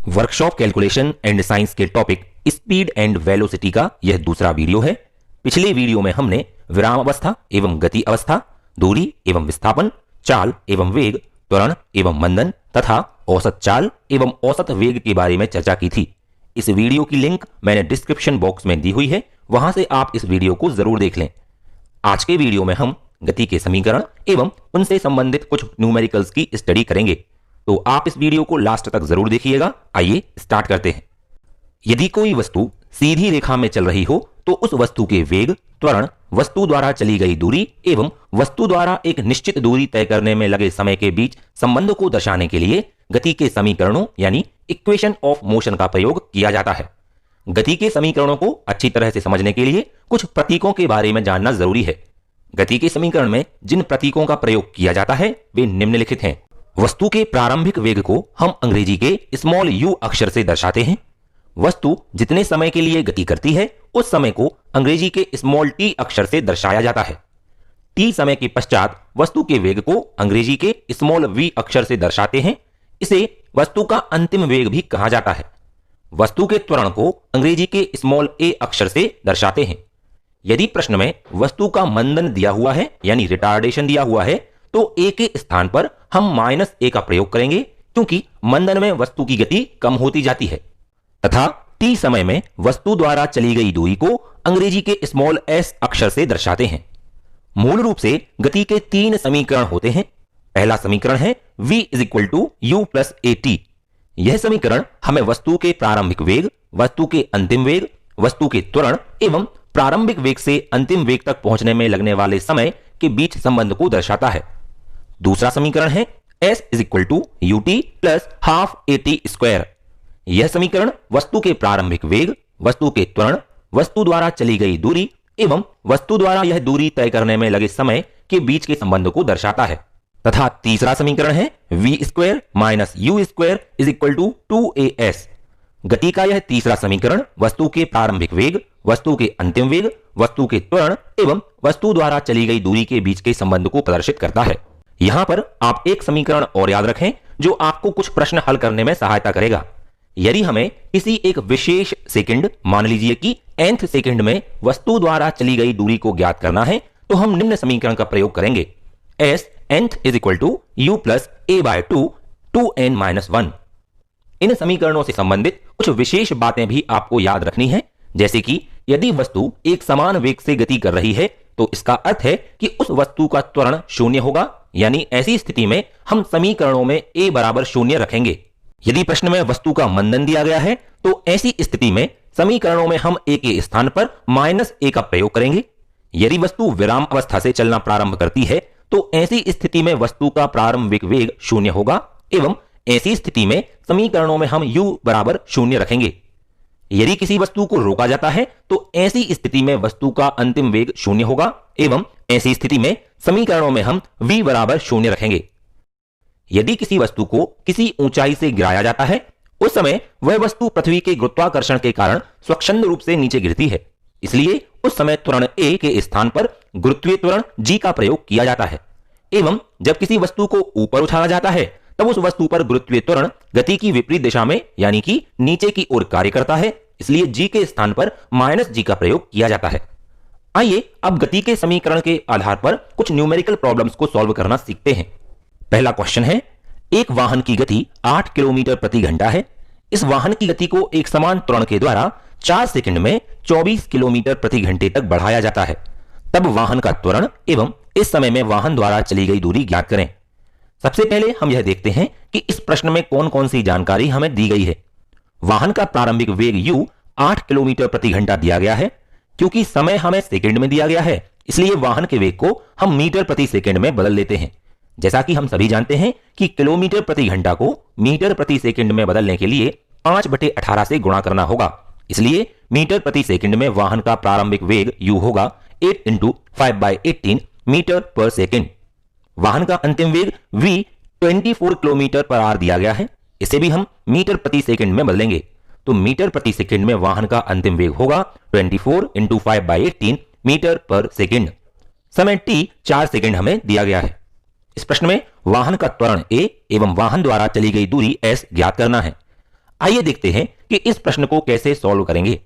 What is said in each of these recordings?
Workshop calculation and science के topic speed and velocity का यह दूसरा वीडियो है। पिछले वीडियो में हमने विराम अवस्था एवं गति अवस्था, दूरी एवं विस्थापन, चाल एवं वेग, त्वरण एवं मंदन तथा औसत चाल एवं औसत वेग के बारे में चर्चा की थी। इस वीडियो की लिंक मैंने डिस्क्रिप्शन बॉक्स में दी हुई है, वहां से आप इस वीडियो को जरूर देख लें। आज के वीडियो में हम गति के समीकरण एवं उनसे संबंधित कुछ न्यूमेरिकल्स की स्टडी करेंगे, तो आप इस वीडियो को लास्ट तक जरूर देखिएगा। आइए स्टार्ट करते हैं। यदि कोई वस्तु सीधी रेखा में चल रही हो तो उस वस्तु के वेग, त्वरण, वस्तु द्वारा चली गई दूरी एवं वस्तु द्वारा एक निश्चित दूरी तय करने में लगे समय के बीच संबंध को दर्शाने के लिए गति के समीकरणों यानी इक्वेशन ऑफ मोशन का प्रयोग किया जाता है। गति के समीकरणों को अच्छी तरह से समझने के लिए कुछ प्रतीकों के बारे में जानना जरूरी है। गति के समीकरण में जिन प्रतीकों का प्रयोग किया जाता है वे निम्नलिखित हैं। वस्तु के प्रारंभिक वेग को हम अंग्रेजी के स्मॉल u अक्षर से दर्शाते हैं। वस्तु जितने समय के लिए गति करती है उस समय को अंग्रेजी के स्मॉल t अक्षर से दर्शाया जाता है। t समय के पश्चात वस्तु के वेग को अंग्रेजी के स्मॉल v अक्षर से दर्शाते हैं। इसे वस्तु का अंतिम वेग भी कहा जाता है। वस्तु के त्वरण को अंग्रेजी के स्मॉल a अक्षर से दर्शाते हैं। यदि प्रश्न में वस्तु का मंदन दिया हुआ है यानी रिटार्डेशन दिया हुआ है तो a के स्थान पर हम -a का प्रयोग करेंगे, क्योंकि मंदन में वस्तु की गति कम होती जाती है। तथा t समय में वस्तु द्वारा चली गई दूरी को अंग्रेजी के स्मॉल s अक्षर से दर्शाते हैं। मूल रूप से गति के तीन समीकरण होते हैं। पहला समीकरण है v = u + at। यह समीकरण हमें वस्तु के प्रारंभिक वेग, वस्तु के अंतिम वेग, वस्तु के त्वरण एवं प्रारंभिक वेग से अंतिम वेग तक पहुंचने में लगने वाले समय के बीच संबंध को दर्शाता है। दूसरा समीकरण है s = ut + ½ at²। यह समीकरण वस्तु के प्रारंभिक वेग, वस्तु के त्वरण, वस्तु द्वारा चली गई दूरी एवं वस्तु द्वारा यह दूरी तय करने में लगे समय के बीच के संबंध को दर्शाता है। तथा तीसरा समीकरण है v² - u² = 2as। गति का यह तीसरा समीकरण वस्तु के प्रारंभिक वेग, वस्तु के अंतिम वेग, वस्तु के त्वरण एवं वस्तु द्वारा चली गई दूरी के बीच के संबंध को प्रदर्शित करता है। यहां पर आप एक समीकरण और याद रखें जो आपको कुछ प्रश्न हल करने में सहायता करेगा। यदि हमें किसी एक विशेष सेकंड, मान लीजिए कि nth सेकंड में वस्तु द्वारा चली गई दूरी को ज्ञात करना है तो हम निम्न समीकरण का प्रयोग करेंगे। s nth = u + a/2 2n-1। इन समीकरणों से संबंधित कुछ विशेष बातें भी आपको याद रखनी है, जैसे कि यदि वस्तु एक समान वेग से गति कर रही है तो इसका अर्थ है कि उस वस्तु का त्वरण 0 होगा, यानी ऐसी स्थिति में हम समीकरणों में a = 0 रखेंगे। यदि प्रश्न में वस्तु का मंदन दिया गया है तो ऐसी स्थिति में समीकरणों में हम a के स्थान पर -a का प्रयोग करेंगे। यदि वस्तु विराम अवस्था से चलना प्रारंभ करती है तो ऐसी स्थिति में वस्तु का प्रारंभिक वेग 0 होगा एवं ऐसी स्थिति में समीकरणों में हम u = 0 रखेंगे। यदि किसी वस्तु को रोका जाता है तो ऐसी स्थिति में वस्तु का अंतिम वेग 0 होगा एवं ऐसी स्थिति में समीकरणों में हम v = 0 रखेंगे। यदि किसी वस्तु को किसी ऊंचाई से गिराया जाता है उस समय वह वस्तु पृथ्वी के गुरुत्वाकर्षण के कारण स्वच्छंद रूप से नीचे गिरती है, इसलिए उस समय त्वरण a के स्थान पर गुरुत्वीय त्वरण g का प्रयोग किया जाता है। एवं जब किसी वस्तु को ऊपर उठाया जाता है तब उस वस्तु पर गुरुत्वीय त्वरण गति की विपरीत दिशा में यानी कि नीचे की ओर कार्य करता है, इसलिए g के स्थान पर -g का प्रयोग किया जाता है। आइए अब गति के समीकरण के आधार पर कुछ न्यूमेरिकल प्रॉब्लम्स को सॉल्व करना सीखते हैं। पहला क्वेश्चन है, एक वाहन की गति 8 किलोमीटर प्रति घंटा है। इस वाहन की गति को एक समान त्वरण के द्वारा 4 सेकंड में 24 किलोमीटर प्रति घंटे तक बढ़ाया जाता है। तब वाहन का त्वरण एवं इस समय में वाहन द्वारा चली गई दूरी ज्ञात करें। सबसे पहले हम यह देखते हैं कि इस प्रश्न में कौन कौन सी जानकारी हमें दी गई है। वाहन का प्रारंभिक वेग u 8 किलोमीटर प्रति घंटा दिया गया है। क्योंकि समय हमें सेकंड में दिया गया है इसलिए वाहन के वेग को हम मीटर प्रति सेकंड में बदल लेते हैं। जैसा कि हम सभी जानते हैं कि किलोमीटर प्रति घंटा को मीटर प्रति सेकंड में बदलने के लिए 5/18 से गुणा करना होगा, इसलिए मीटर प्रति सेकंड में वाहन का प्रारंभिक वेग u होगा 8 × 5/18 मीटर पर सेकंड। वाहन का अंतिम वेग v 24 km/h दिया गया है। इसे भी हम मीटर प्रति सेकंड में बदलेंगे तो मीटर प्रति सेकंड में वाहन का अंतिम वेग होगा 24 × 5/18 मीटर पर सेकंड। समय t 4 सेकंड हमें दिया गया है। इस प्रश्न में वाहन का त्वरण a एवं वाहन द्वारा चली गई दूरी s ज्ञात करना है। आइए देखते हैं कि इस प्रश्न को कैसे सॉल्व करेंगे।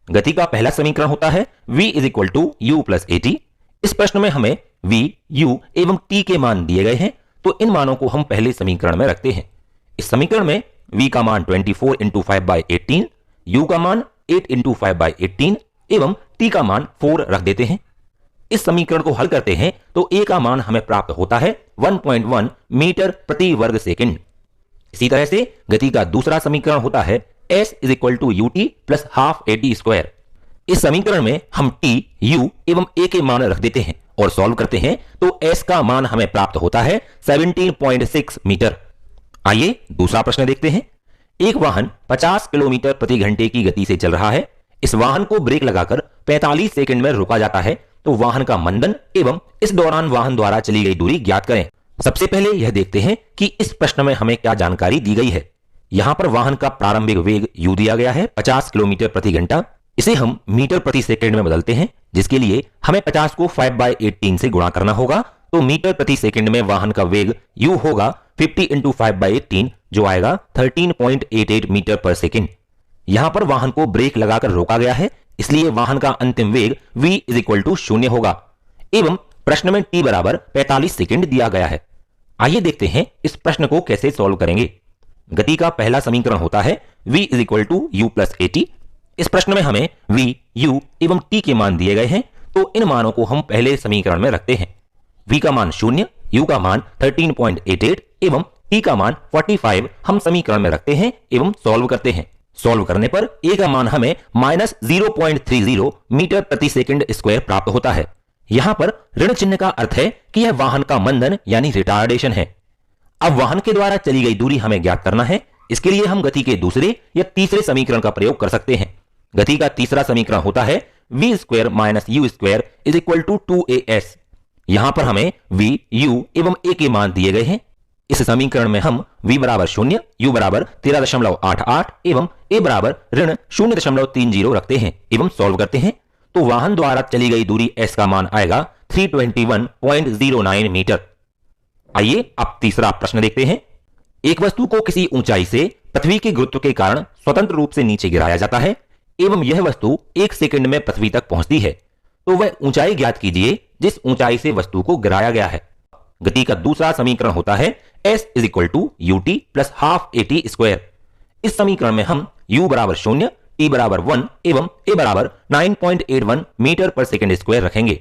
गति का पहला समीकरण होता है v is equal to u plus a t. इस प्रश्न में हमें v, u एवं t के मान दिए गए हैं, तो इन मानों को हम पहले समीकरण में रखते हैं। इस समीकरण में v का मान 24 इंटू 5/18, u का मान 8 इंटू 5/18 एवं t का मान 4 रख देते हैं। इस समीकरण को हल करते हैं तो a का मान हमें प्राप्त होता है 1.1 मीटर प्रति वर्ग सेकंड। इसी तरह से गति का दूसरा समीकरण होता है s is equal to u t plus half a t square. इस समीकरण में हम t, u एवं a के मान रख देते हैं और सॉल्व करते हैं तो s का मान हमें प्राप्त होता है 17.6 मीटर। आइए दूसरा प्रश्न देखते हैं। एक वाहन 50 किलोमीटर प्रति घंटे की गति से चल रहा है। इस वाहन को ब्रेक लगाकर 45 सेकंड में रोका जाता है, तो वाहन का मंदन एवं इस दौरान वाहन द्वारा चली गई दूरी ज्ञात करें। सबसे पहले यह देखते हैं कि इस प्रश्न में हमें क्या जानकारी दी गई है। यहां पर वाहन का प्रारंभिक वेग u दिया गया है 50 किलोमीटर प्रति घंटा। इसे हम मीटर प्रति सेकंड में बदलते हैं, जिसके लिए हमें 50 को 5/18 से गुणा करना होगा, तो मीटर प्रति सेकंड में वाहन का वेग u होगा 50 इंटू 5/18, जो आएगा 13.88 मीटर पर सेकंड। यहां पर वाहन को ब्रेक लगाकर रोका गया है, इसलिए वाहन का अंतिम वेग v इज इक्वल टू 0 होगा एवं प्रश्न में t बराबर 45 सेकंड दिया गया है। आइए देखते हैं इस प्रश्न को कैसे सॉल्व करेंगे। गति का पहला समीकरण होता है v is equal to u plus a t. इस प्रश्न में हमें v, u एवं t के मान दिए गए हैं, तो इन मानों को हम पहले समीकरण में रखते हैं। v का मान 0, u का मान 13.88 एवं t का मान 45 हम समीकरण में रखते हैं एवं सॉल्व करते हैं। सॉल्व करने पर a का मान हमें -0.30 मीटर प्रति सेकंड स्क्वायर प्राप्त होता है। यहां पर ऋण चिन्ह का अर्थ है कि यह वाहन का मंदन यानी रिटार्डेशन है। अब वाहन के द्वारा चली गई दूरी हमें ज्ञात करना है। इसके लिए हम गति के दूसरे या तीसरे समीकरण का प्रयोग कर सकते हैं। गति का तीसरा समीकरण होता है v square minus u square is equal to 2as। यहां पर हमें v, u एवं a के मान दिए गए हैं। इस समीकरण में हम v बराबर 0, u बराबर 13.88 एवं a बराबर ऋण 0.30 रखते हैं एवं सॉल्व करते हैं, तो वाहन द्वारा चली गई दूरी s का मान आएगा 321.09 मीटर। आइए अब तीसरा प्रश्न देखते हैं। एक वस्तु को किसी ऊंचाई से पृथ्वी के गुरुत्व के कारण स्वतंत्र रूप से नीचे गिराया जाता है एवं यह वस्तु 1 सेकंड में पृथ्वी तक पहुंचती है, तो वह ऊंचाई ज्ञात कीजिए जिस ऊंचाई से वस्तु को गिराया गया है। गति का दूसरा समीकरण होता है s is equal to u t plus half a t square. इस समीकरण में हम u बराबर 0, t बराबर 1 एवं a बराबर 9.81 मीटर पर सेकंड स्क्वायर रखेंगे।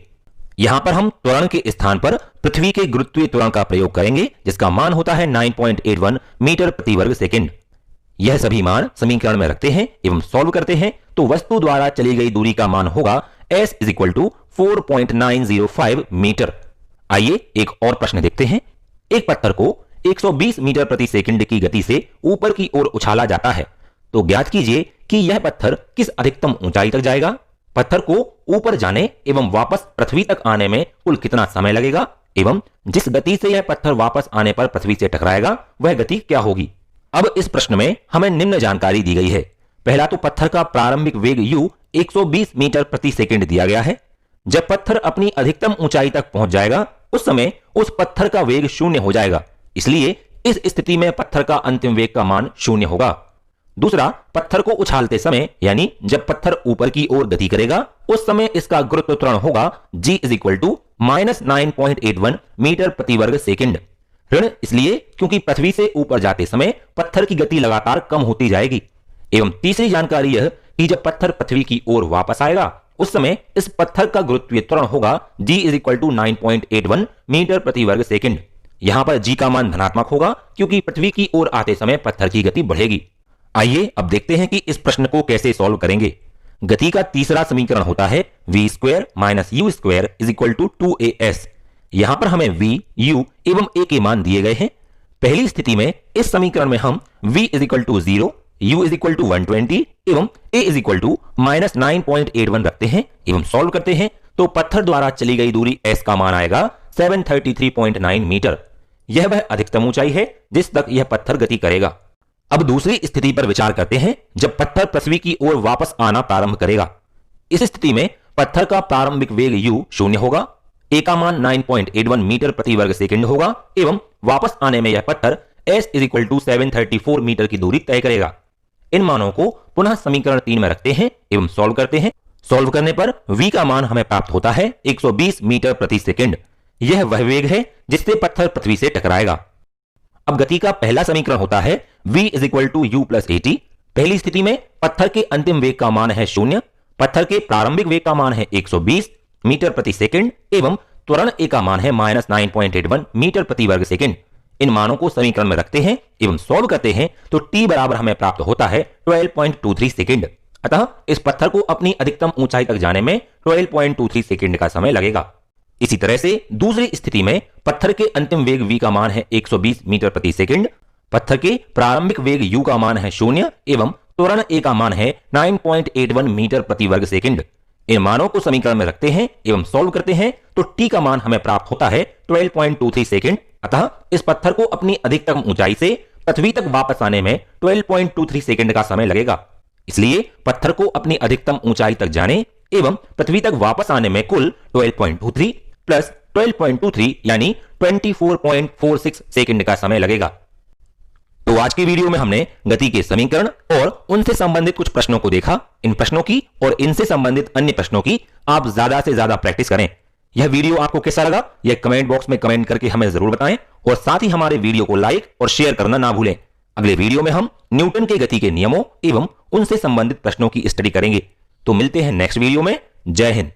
यहां पर हम त्वरण के स्थान पर पृथ्वी के गुरुत्वीय त्वरण का प्रयोग करेंगे, जिसका मान होता है 9.81 मीटर प्रति वर्ग सेकंड। यह सभी मान समीकरण में रखते हैं एवं सॉल्व करते हैं, तो वस्तु द्वारा चली गई दूरी का मान होगा s is equal to 4.905 metre. आइए एक और प्रश्न देखते हैं। एक पत्थर को 120 मीटर प्रति सेकंड की गति से ऊपर की ओर उछाला जाता है, तो ज्ञात कीजिए कि यह पत्थर किस अधिकतम ऊंचाई तक जाएगा। पत्थर को ऊपर जाने एवं वापस पृथ्वी तक आने में कुल कितना समय लगेगा एवं जिस गति से यह पत्थर वापस आने पर पृथ्वी से टकराएगा वह गति क्या होगी। अब इस प्रश्न में हमें निम्न जानकारी दी गई है। पहला तो पत्थर का प्रारंभिक वेग u 120 मीटर प्रति सेकंड दिया गया है। जब पत्थर अपनी अधिकतम ऊंचाई तक पहुंच जाएगा उस समय उस पत्थर का वेग 0 हो जाएगा, इसलिए इस स्थिति में पत्थर का अंतिम वेग का मान 0 होगा। दूसरा, पत्थर को उछालते समय यानी जब पत्थर ऊपर की ओर गति करेगा उस समय इसका गुरुत्व त्वरण होगा g is equal to -9.81 metre प्रति वर्ग सेकंड। ऋण इसलिए क्योंकि पृथ्वी से ऊपर जाते समय पत्थर की गति लगातार कम होती जाएगी। एवं तीसरी जानकारी यह कि जब पत्थर पृथ्वी की ओर वापस आएगा उस समय इस पत्थर का गुरुत्वीय त्वरण होगा g is equal to 9.81 metre प्रति वर्ग सेकंड। यहां पर g का मान धनात्मक होगा क्योंकि पृथ्वी की ओर आते समय पत्थर की गति बढ़ेगी। आइए अब देखते हैं कि इस प्रश्न को कैसे सॉल्व करेंगे। गति का तीसरा समीकरण होता है v square minus u square is equal to 2as। यहां पर हमें v, u एवं a के मान दिए गए हैं। पहली स्थिति में इस समीकरण में हम v is equal to 0, u is equal to 120 एवं a इज इक्वल टू -9.81 रखते हैं एवं सॉल्व करते हैं, तो पत्थर द्वारा चली गई दूरी s का मान आएगा 733.9 मीटर। यह वह अधिकतम ऊंचाई है जिस तक यह पत्थर गति करेगा। अब दूसरी स्थिति पर विचार करते हैं जब पत्थर पृथ्वी की ओर वापस आना प्रारंभ करेगा। इस स्थिति में पत्थर का प्रारंभिक वेग u 0 होगा, a का मान 9.81 मीटर प्रति वर्ग सेकंड होगा एवं वापस आने में यह पत्थर s is equal to 734 metre की दूरी तय करेगा। इन मानों को पुनः समीकरण 3 में रखते हैं एवं सॉल्व करते हैं। सॉल्व करने पर v का मान हमें प्राप्त होता है 120 मीटर प्रति सेकंड। यह वह वेग है जिससे पत्थर पृथ्वी से टकराएगा। अब गति का पहला समीकरण होता है v = u + at। पहली स्थिति में पत्थर के अंतिम वेग का मान है 0, पत्थर के प्रारंभिक वेग का मान है 120 मीटर प्रति सेकंड एवं त्वरण a का मान है -9.81 मीटर प्रति वर्ग सेकंड। इन मानों को समीकरण में रखते हैं एवं सॉल्व करते हैं तो t बराबर हमें प्राप्त होता है 12.23 सेकंड। अतः इस पत्थर को अपनी अधिकतम ऊंचाई तक जाने में 12.23 सेकंड का समय लगेगा। इसी तरह से दूसरी स्थिति में पत्थर के अंतिम वेग v का मान है 120 मीटर प्रति सेकंड, पत्थर के प्रारंभिक वेग u का मान है 0 एवं त्वरण a का मान है 9.81 मीटर प्रति वर्ग सेकंड। इन मानों को समीकरण में रखते हैं एवं सॉल्व करते हैं तो t का मान हमें प्राप्त होता है 12.23 सेकंड। अतः इस पत्थर को अपनी अधिकतम ऊंचाई से पृथ्वी तक वापस आने में 12.23 सेकंड का समय लगेगा। इसलिए पत्थर को अपनी अधिकतम ऊंचाई तक जाने एवं पृथ्वी तक वापस आने में कुल 12.23 प्लस 12.23 यानी 24.46 सेकंड का समय लगेगा। तो आज की वीडियो में हमने गति के समीकरण और उनसे संबंधित कुछ प्रश्नों को देखा। इन प्रश्नों की और इनसे संबंधित अन्य प्रश्नों की आप ज्यादा से ज्यादा प्रैक्टिस करें। यह वीडियो आपको कैसा लगा यह कमेंट बॉक्स में कमेंट करके हमें जरूर बताएं और साथ ही हमारे वीडियो को लाइक और शेयर करना ना भूलें। अगले वीडियो में हम न्यूटन के गति के नियमों एवं उनसे संबंधित प्रश्नों की स्टडी करेंगे। तो मिलते हैं नेक्स्ट वीडियो में। जय हिंद।